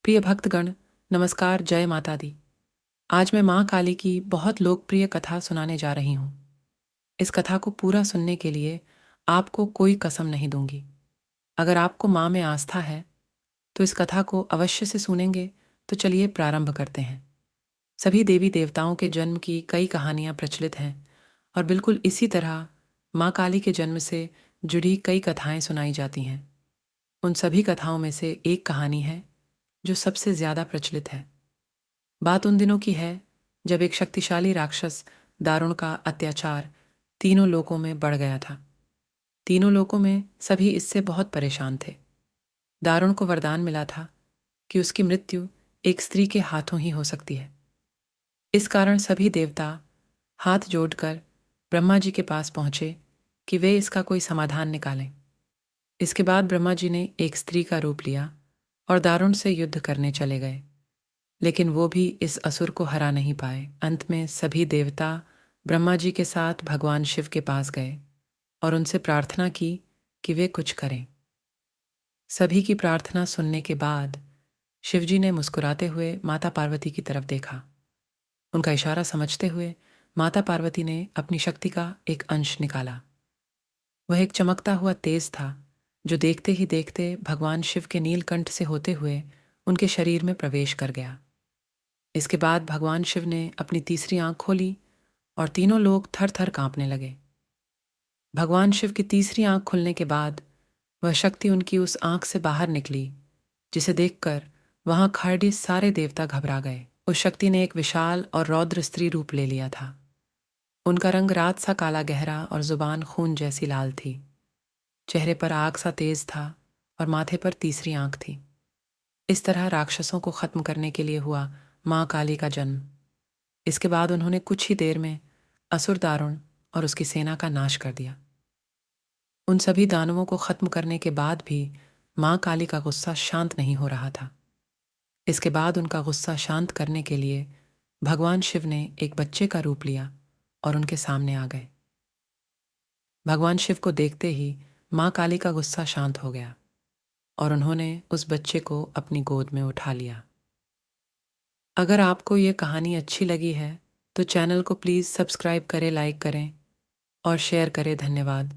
प्रिय भक्तगण, नमस्कार। जय माता दी। आज मैं माँ काली की बहुत लोकप्रिय कथा सुनाने जा रही हूँ। इस कथा को पूरा सुनने के लिए आपको कोई कसम नहीं दूंगी। अगर आपको माँ में आस्था है तो इस कथा को अवश्य से सुनेंगे। तो चलिए प्रारंभ करते हैं। सभी देवी देवताओं के जन्म की कई कहानियाँ प्रचलित हैं और बिल्कुल इसी तरह माँ काली के जन्म से जुड़ी कई कथाएं सुनाई जाती हैं। उन सभी कथाओं में से एक कहानी है जो सबसे ज्यादा प्रचलित है। बात उन दिनों की है जब एक शक्तिशाली राक्षस दारुण का अत्याचार तीनों लोकों में बढ़ गया था। तीनों लोकों में सभी इससे बहुत परेशान थे। दारुण को वरदान मिला था कि उसकी मृत्यु एक स्त्री के हाथों ही हो सकती है। इस कारण सभी देवता हाथ जोड़कर ब्रह्मा जी के पास पहुंचे कि वे इसका कोई समाधान निकालें। इसके बाद ब्रह्मा जी ने एक स्त्री का रूप लिया और दारुण से युद्ध करने चले गए। लेकिन वो भी इस असुर को हरा नहीं पाए। अंत में सभी देवता ब्रह्मा जी के साथ भगवान शिव के पास गए और उनसे प्रार्थना की कि वे कुछ करें। सभी की प्रार्थना सुनने के बाद शिवजी ने मुस्कुराते हुए माता पार्वती की तरफ देखा। उनका इशारा समझते हुए माता पार्वती ने अपनी शक्ति का एक अंश निकाला। वह एक चमकता हुआ तेज था जो देखते ही देखते भगवान शिव के नीलकंठ से होते हुए उनके शरीर में प्रवेश कर गया। इसके बाद भगवान शिव ने अपनी तीसरी आंख खोली और तीनों लोग थर थर कांपने लगे। भगवान शिव की तीसरी आंख खुलने के बाद वह शक्ति उनकी उस आंख से बाहर निकली जिसे देखकर वहां खड़े सारे देवता घबरा गए। उस शक्ति ने एक विशाल और रौद्र स्त्री रूप ले लिया था। उनका रंग रात सा काला गहरा और जुबान खून जैसी लाल थी। चेहरे पर आग सा तेज था और माथे पर तीसरी आंख थी। इस तरह राक्षसों को खत्म करने के लिए हुआ माँ काली का जन्म। इसके बाद उन्होंने कुछ ही देर में असुर दारुण और उसकी सेना का नाश कर दिया। उन सभी दानवों को खत्म करने के बाद भी माँ काली का गुस्सा शांत नहीं हो रहा था। इसके बाद उनका गुस्सा शांत करने के लिए भगवान शिव ने एक बच्चे का रूप लिया और उनके सामने आ गए। भगवान शिव को देखते ही माँ काली का गुस्सा शांत हो गया और उन्होंने उस बच्चे को अपनी गोद में उठा लिया। अगर आपको ये कहानी अच्छी लगी है तो चैनल को प्लीज़ सब्सक्राइब करें, लाइक करें और शेयर करें। धन्यवाद।